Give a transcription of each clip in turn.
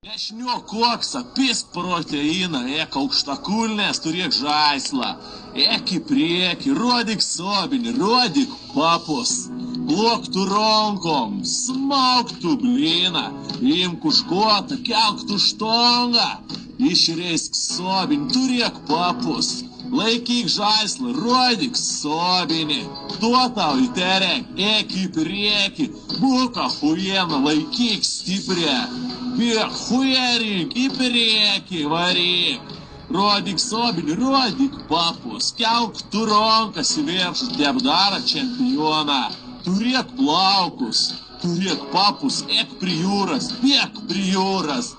Dešinio koksą, pisk proteiną, aukštakulnės, turėk žaislą. Į priekį, rodyk sobinį, rodyk papus. Ploktų rankom, smauktų blyną, imk už kotą, kelktų štongą. Išreisk sobinį, turėk papus. Laikyk žaislą, rodyk sobinį. Tuo tau įterek, į priekį, būk achujiena, laikyk stiprią. Bėk, hujerink, į priekį varyk. Rodyk sobinį, rodyk papus. Kelk tu rankas į viršų, debdara čempioną. Turėk plaukus, turėk papus, prie jūras, bėk prie jūras.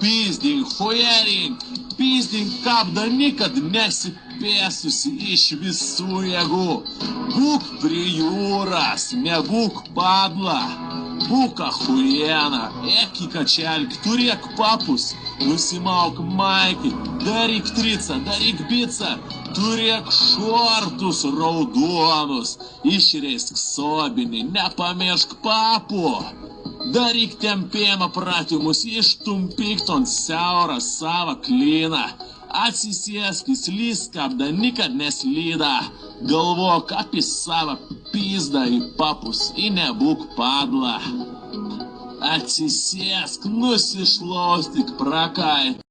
Pizdink, hujerink, pizdink kapdami, kad nesipėsusi iš visų jėgų. Būk prie jūras, nebūk padla. Būk achujena, į kačelk, turėk papus, nusimauk maikį, daryk tricą, daryk bicą, turėk šortus raudonus, išreisk sobinį, nepamiršk papų. Daryk tempėjimą pratimus, ištumpyk ton siaurą savo klyną. Atsisėsk, slysk, kapdami, kad neslyda. Galvok apie savo pizdą į papus, nebūk padla. Atsisėsk, nusišlaustyk prakait.